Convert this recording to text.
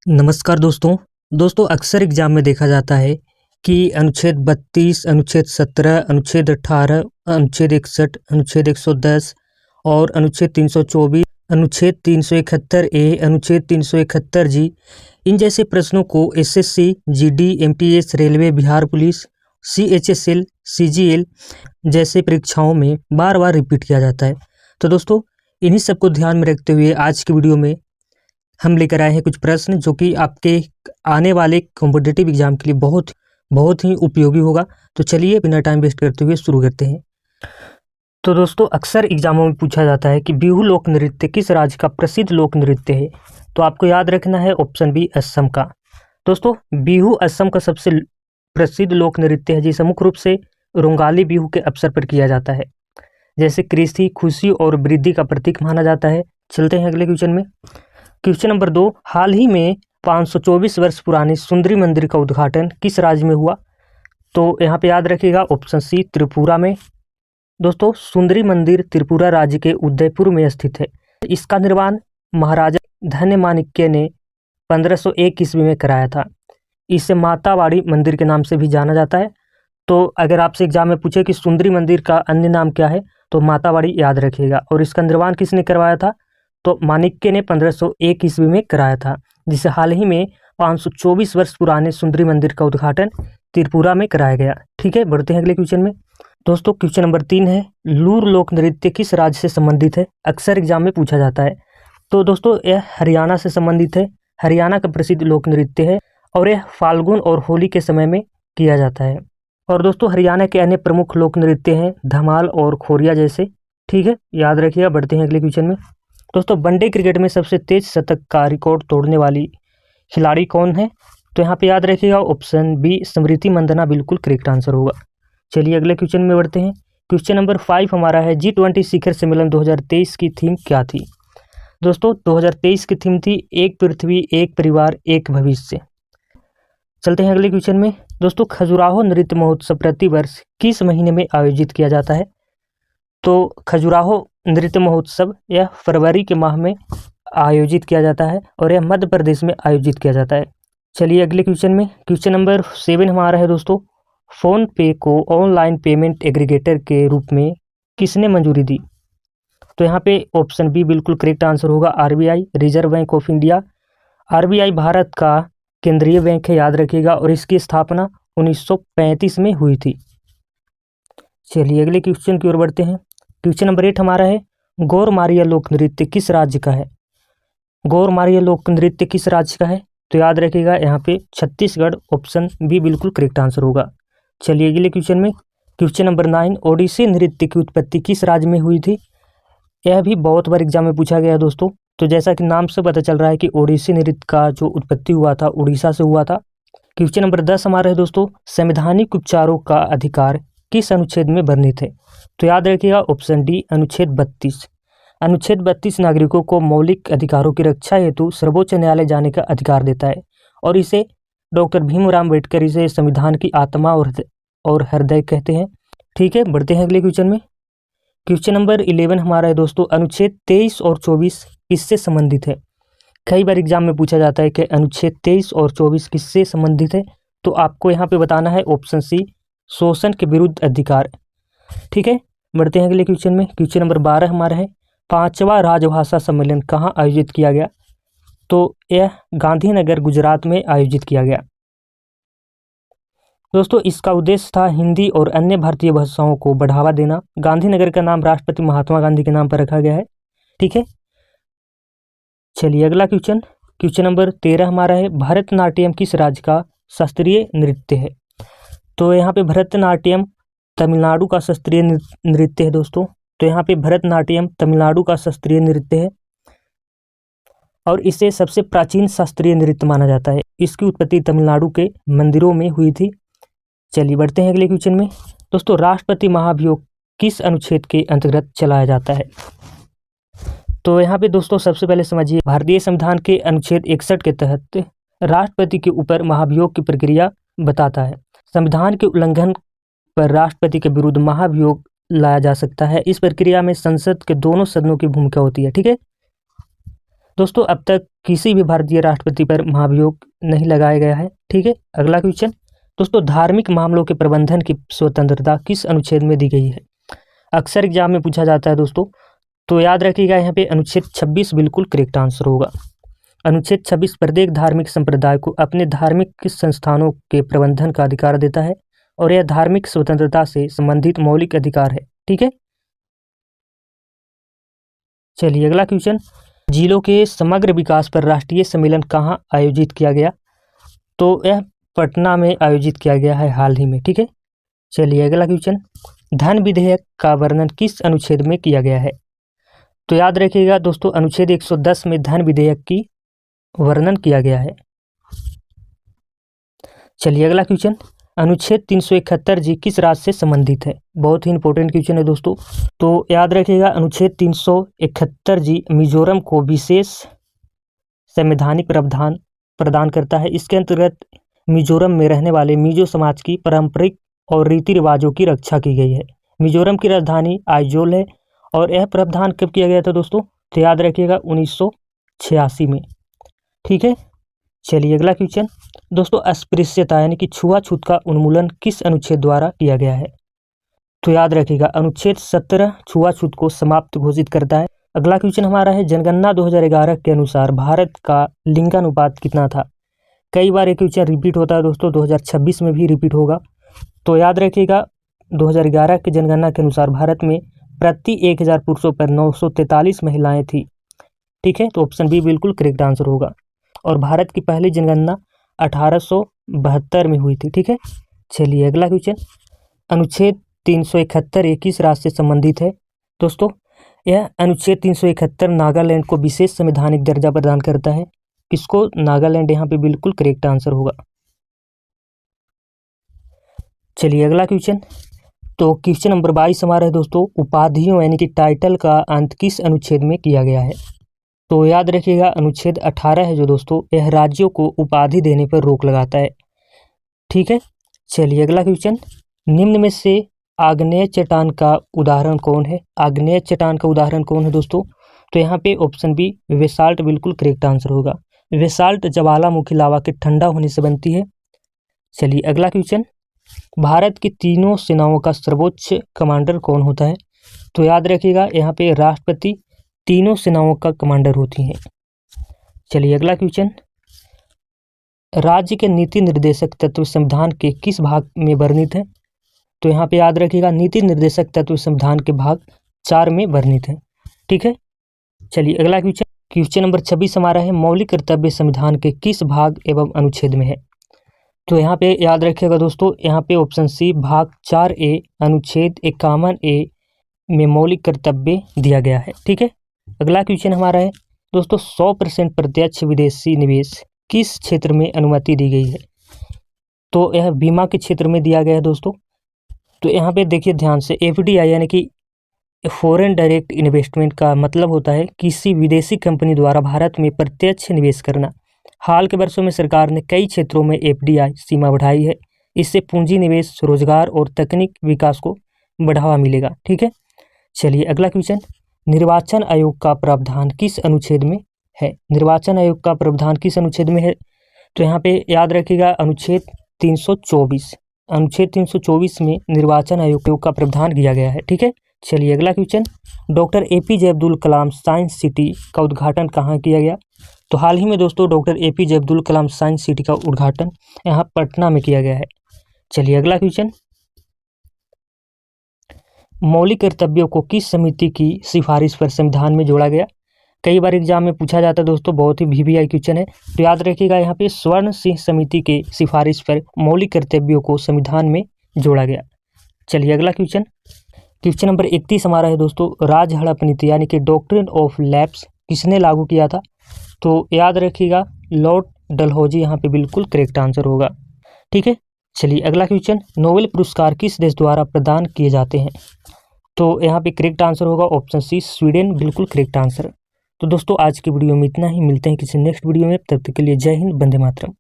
नमस्कार दोस्तों। अक्सर एग्जाम में देखा जाता है कि अनुच्छेद 32, अनुच्छेद 17, अनुच्छेद 18, अनुच्छेद 61, अनुच्छेद 110 और अनुच्छेद 324, अनुच्छेद 371 ए, अनुच्छेद 371 जी, इन जैसे प्रश्नों को SSC, GD, MTS, railway, Bihar police, CHSL, CGL जैसे परीक्षाओं में बार बार रिपीट किया जाता है। तो दोस्तों, इन्हीं सबको ध्यान में रखते हुए आज की वीडियो में हम लेकर आए हैं कुछ प्रश्न जो कि आपके आने वाले कॉम्पिटिटिव एग्जाम के लिए बहुत ही उपयोगी होगा। तो चलिए बिना टाइम वेस्ट करते हुए शुरू करते हैं। तो दोस्तों, अक्सर एग्जामों में पूछा जाता है कि बिहू लोक नृत्य किस राज्य का प्रसिद्ध लोक नृत्य है। तो आपको याद रखना है ऑप्शन बी, असम का। दोस्तों, बिहू असम का सबसे प्रसिद्ध लोक नृत्य है जिसे मुख्य रूप से रोंगाली बिहू के अवसर पर किया जाता है, जैसे कृषि, खुशी और वृद्धि का प्रतीक माना जाता है। चलते हैं अगले क्वेश्चन में। क्वेश्चन नंबर 2, हाल ही में 524 वर्ष पुराने सुंदरी मंदिर का उद्घाटन किस राज्य में हुआ। तो यहाँ पे याद रखिएगा ऑप्शन सी, त्रिपुरा में। दोस्तों, सुंदरी मंदिर त्रिपुरा राज्य के उदयपुर में स्थित है। इसका निर्माण महाराजा धन्यमाणिक्य ने 1501 ईस्वी में कराया था। इसे मातावाड़ी मंदिर के नाम से भी जाना जाता है। तो अगर आपसे एग्जाम में पूछे कि सुंदरी मंदिर का अन्य नाम क्या है, तो मातावाड़ी याद रखिएगा। और इसका निर्माण किसने करवाया था, तो माणिक्य ने 1501 ईस्वी में कराया था, जिसे हाल ही में 524 वर्ष पुराने सुंदरी मंदिर का उद्घाटन त्रिपुरा में कराया गया। ठीक है, बढ़ते हैं अगले क्वेश्चन में। दोस्तों, क्वेश्चन नंबर 3 है, लूर लोक नृत्य किस राज्य से संबंधित है। अक्सर एग्जाम में पूछा जाता है। तो दोस्तों, यह हरियाणा से संबंधित है। हरियाणा का प्रसिद्ध लोक नृत्य है और यह फाल्गुन और होली के समय में किया जाता है। और दोस्तों, हरियाणा के अन्य प्रमुख लोक नृत्य हैं धमाल और खोरिया जैसे। ठीक है, याद रखिएगा। बढ़ते हैं अगले क्वेश्चन में। दोस्तों, वनडे क्रिकेट में सबसे तेज शतक का रिकॉर्ड तोड़ने वाली खिलाड़ी कौन है। तो यहाँ पे याद रखिएगा ऑप्शन बी, स्मृति मंदाना बिल्कुल करेक्ट आंसर होगा। चलिए अगले क्वेश्चन में बढ़ते हैं। क्वेश्चन नंबर 5 हमारा है, G20 शिखर सम्मेलन 2023 की थीम क्या थी। दोस्तों, 2023 की थीम थी एक पृथ्वी, एक परिवार, एक भविष्य। चलते हैं अगले क्वेश्चन में। दोस्तों, खजुराहो नृत्य महोत्सव प्रतिवर्ष किस महीने में आयोजित किया जाता है। तो खजुराहो नृत्य महोत्सव यह फरवरी के माह में आयोजित किया जाता है और यह मध्य प्रदेश में आयोजित किया जाता है। चलिए अगले क्वेश्चन में। क्वेश्चन नंबर 7 हमारा है दोस्तों, फोन पे को ऑनलाइन पेमेंट एग्रीगेटर के रूप में किसने मंजूरी दी। तो यहाँ पे ऑप्शन बी बिल्कुल करेक्ट आंसर होगा, RBI, reserve bank of India. RBI Bharat का केंद्रीय बैंक है, याद रखिएगा, और इसकी स्थापना 1935 में हुई थी। चलिए अगले क्वेश्चन की ओर बढ़ते हैं। क्वेश्चन नंबर 8 हमारा है, गौरमारिया लोक नृत्य किस राज्य का है। गौरमारिया लोक नृत्य किस राज्य का है। तो याद रखिएगा यहाँ पे छत्तीसगढ़, ऑप्शन बी बिल्कुल करेक्ट आंसर होगा। चलिए अगले क्वेश्चन में। क्वेश्चन नंबर 9, ओडिसी नृत्य की उत्पत्ति किस राज्य में हुई थी। यह भी बहुत बार एग्जाम में पूछा गया है दोस्तों। तो जैसा कि नाम से पता चल रहा है कि ओडिसी नृत्य का जो उत्पत्ति हुआ था उड़ीसा से हुआ था। क्वेश्चन नंबर 10 हमारा है दोस्तों, संवैधानिक उपचारों का अधिकार किस अनुच्छेद में वर्णित है। तो याद रखिएगा ऑप्शन डी, अनुच्छेद 32। अनुच्छेद 32 नागरिकों को मौलिक अधिकारों की रक्षा हेतु सर्वोच्च न्यायालय जाने का अधिकार देता है और इसे डॉक्टर भीमराव अम्बेडकर इसे संविधान की आत्मा और हृदय कहते हैं। ठीक है, बढ़ते हैं अगले क्वेश्चन में। क्वेश्चन नंबर 11 हमारा है दोस्तों, अनुच्छेद 23 और 24 किससे संबंधित है। कई बार एग्जाम में पूछा जाता है कि अनुच्छेद 23 और 24 किससे संबंधित है। तो आपको यहाँ पे बताना है ऑप्शन सी, शोषण के विरुद्ध अधिकार। ठीक है, बढ़ते हैं अगले क्वेश्चन में। क्वेश्चन नंबर 12 हमारा है, 5वां राजभाषा सम्मेलन कहाँ आयोजित किया गया। तो यह गांधीनगर, गुजरात में आयोजित किया गया। दोस्तों, इसका उद्देश्य था हिंदी और अन्य भारतीय भाषाओं को बढ़ावा देना। गांधीनगर का नाम राष्ट्रपति महात्मा गांधी के नाम पर रखा गया है। ठीक है, चलिए अगला क्वेश्चन। क्वेश्चन नंबर 13 हमारा है, भरतनाट्यम किस राज्य का शास्त्रीय नृत्य है। तो यहाँ पे भरतनाट्यम तमिलनाडु का शास्त्रीय नृत्य है दोस्तों। तो यहाँ पे भरतनाट्यम तमिलनाडु का शास्त्रीय नृत्य है और इसे सबसे प्राचीन शास्त्रीय नृत्य माना जाता है। इसकी उत्पत्ति तमिलनाडु के मंदिरों में हुई थी। चलिए बढ़ते हैं अगले क्वेश्चन में। दोस्तों, राष्ट्रपति महाभियोग किस अनुच्छेद के अंतर्गत चलाया जाता है। तो यहाँ पे दोस्तों सबसे पहले समझिए, भारतीय संविधान के अनुच्छेद 61 के तहत राष्ट्रपति के ऊपर महाभियोग की प्रक्रिया बताता है। संविधान के उल्लंघन पर राष्ट्रपति के विरुद्ध महाभियोग लाया जा सकता है। इस प्रक्रिया में संसद के दोनों सदनों की भूमिका होती है। ठीक है दोस्तों अब तक किसी भी भारतीय राष्ट्रपति पर महाभियोग नहीं लगाया गया है। ठीक है, अगला क्वेश्चन दोस्तों, धार्मिक मामलों के प्रबंधन की स्वतंत्रता किस अनुच्छेद में दी गई है? अक्सर एग्जाम में पूछा जाता है दोस्तों, तो याद रखिएगा यहाँ पे अनुच्छेद 26 बिल्कुल करेक्ट आंसर होगा। अनुच्छेद 26 प्रत्येक धार्मिक संप्रदाय को अपने धार्मिक संस्थानों के प्रबंधन का अधिकार देता है और यह धार्मिक स्वतंत्रता से संबंधित मौलिक अधिकार है। ठीक है, चलिए अगला क्वेश्चन, जिलों के समग्र विकास पर राष्ट्रीय सम्मेलन कहाँ आयोजित किया गया? तो यह पटना में आयोजित किया गया है हाल ही में। ठीक है, चलिए अगला क्वेश्चन, धन विधेयक का वर्णन किस अनुच्छेद में किया गया है? तो याद रखिएगा दोस्तों, अनुच्छेद 110 में धन विधेयक की वर्णन किया गया है। चलिए अगला क्वेश्चन, अनुच्छेद 371 जी किस राज्य से संबंधित है? बहुत ही इंपॉर्टेंट क्वेश्चन है दोस्तों, तो याद रखिएगा अनुच्छेद 371 जी मिजोरम को विशेष संवैधानिक प्रावधान प्रदान करता है। इसके अंतर्गत मिजोरम में रहने वाले मिजो समाज की पारंपरिक और रीति रिवाजों की रक्षा की गई है। मिजोरम की राजधानी आइजोल है और यह प्रावधान कब किया गया था दोस्तों? तो याद रखिएगा 1986 में। ठीक है, चलिए अगला क्वेश्चन दोस्तों, अस्पृश्यता यानी कि छुआछूत का उन्मूलन किस अनुच्छेद द्वारा किया गया है? तो याद रखिएगा अनुच्छेद 17 छुआछूत को समाप्त घोषित करता है। अगला क्वेश्चन हमारा है, जनगणना 2011 के अनुसार भारत का लिंगानुपात कितना था? कई बार ये क्वेश्चन रिपीट होता है दोस्तों, 2026 में भी रिपीट होगा। तो याद रखिएगा 2011 की जनगणना के अनुसार भारत में प्रति 1000 पुरुषों पर 943 महिलाएं थी। ठीक है, तो ऑप्शन बी बिल्कुल करेक्ट आंसर होगा। और भारत की पहली जनगणना 1872 में हुई थी। ठीक है, चलिए अगला क्वेश्चन, अनुच्छेद 371 ये किस राज्य से संबंधित है? दोस्तों यह अनुच्छेद 371 नागालैंड को विशेष संवैधानिक दर्जा प्रदान करता है। किसको? नागालैंड, यहाँ पे बिल्कुल करेक्ट आंसर होगा। चलिए अगला क्वेश्चन, तो क्वेश्चन नंबर 22 हमारा है दोस्तों, उपाधियों यानी कि टाइटल का अंत किस अनुच्छेद में किया गया है? तो याद रखिएगा अनुच्छेद 18 है जो दोस्तों, यह राज्यों को उपाधि देने पर रोक लगाता है। ठीक है, चलिए अगला क्वेश्चन, निम्न में से आग्नेय चट्टान का उदाहरण कौन है? आग्नेय चट्टान का उदाहरण कौन है दोस्तों? तो यहाँ पे ऑप्शन बी बेसाल्ट बिल्कुल करेक्ट आंसर होगा। बेसाल्ट ज्वालामुखी लावा के ठंडा होने से बनती है। चलिए अगला क्वेश्चन, भारत की तीनों सेनाओं का सर्वोच्च कमांडर कौन होता है? तो याद रखिएगा यहाँ पे राष्ट्रपति तीनों सेनाओं का कमांडर होती हैं। चलिए अगला क्वेश्चन, राज्य के नीति निर्देशक तत्व संविधान के किस भाग में वर्णित है? तो यहाँ पे याद रखिएगा नीति निर्देशक तत्व संविधान के भाग 4 में वर्णित है। ठीक है, चलिए अगला क्वेश्चन, क्वेश्चन नंबर 26 हमारा है, मौलिक कर्तव्य संविधान के किस भाग एवं अनुच्छेद में है? तो यहाँ पे याद रखिएगा दोस्तों, यहाँ पे ऑप्शन सी भाग 4A अनुच्छेद 51A में मौलिक कर्तव्य दिया गया है। ठीक है, अगला क्वेश्चन हमारा है दोस्तों, 100% प्रत्यक्ष विदेशी निवेश किस क्षेत्र में अनुमति दी गई है? तो यह बीमा के क्षेत्र में दिया गया है दोस्तों। तो यहाँ पे देखिए ध्यान से, FDI यानी कि फॉरेन डायरेक्ट इन्वेस्टमेंट का मतलब होता है किसी विदेशी कंपनी द्वारा भारत में प्रत्यक्ष निवेश करना। हाल के वर्षों में सरकार ने कई क्षेत्रों में FDI सीमा बढ़ाई है। इससे पूंजी निवेश, रोजगार और तकनीक विकास को बढ़ावा मिलेगा। ठीक है, चलिए अगला क्वेश्चन, निर्वाचन आयोग का प्रावधान किस अनुच्छेद में है? निर्वाचन आयोग का प्रावधान किस अनुच्छेद में है? तो यहाँ पे याद रखिएगा अनुच्छेद 324। अनुच्छेद 324 में निर्वाचन आयोग का प्रावधान किया गया है। ठीक है, चलिए अगला question, doctor APJ Abdul Kalam science city का उद्घाटन कहाँ किया गया? तो हाल ही में दोस्तों doctor APJ Abdul Kalam science city का उद्घाटन यहाँ पटना में किया गया है। चलिए अगला क्वेश्चन, मौलिक कर्तव्यों को किस समिति की सिफारिश पर संविधान में जोड़ा गया? कई बार एग्जाम में पूछा जाता है दोस्तों, बहुत ही VVI क्वेश्चन है। तो याद रखिएगा यहाँ पे स्वर्ण सिंह समिति के सिफारिश पर मौलिक कर्तव्यों को संविधान में जोड़ा गया। चलिए अगला क्वेश्चन, क्वेश्चन नंबर 31 हमारा है दोस्तों, राज हड़प नीति यानी कि डॉक्ट्रिन ऑफ लैप्स किसने लागू किया था? तो याद रखिएगा लॉर्ड डलहौजी, यहाँ पे बिल्कुल करेक्ट आंसर होगा। ठीक है, चलिए अगला क्वेश्चन, नोबेल पुरस्कार किस देश द्वारा प्रदान किए जाते हैं? तो यहाँ पे करेक्ट आंसर होगा ऑप्शन सी स्वीडन, बिल्कुल करेक्ट आंसर। तो दोस्तों आज की वीडियो में इतना ही, मिलते हैं किसी नेक्स्ट वीडियो में, तब तक के लिए जय हिंद, वंदे मातरम।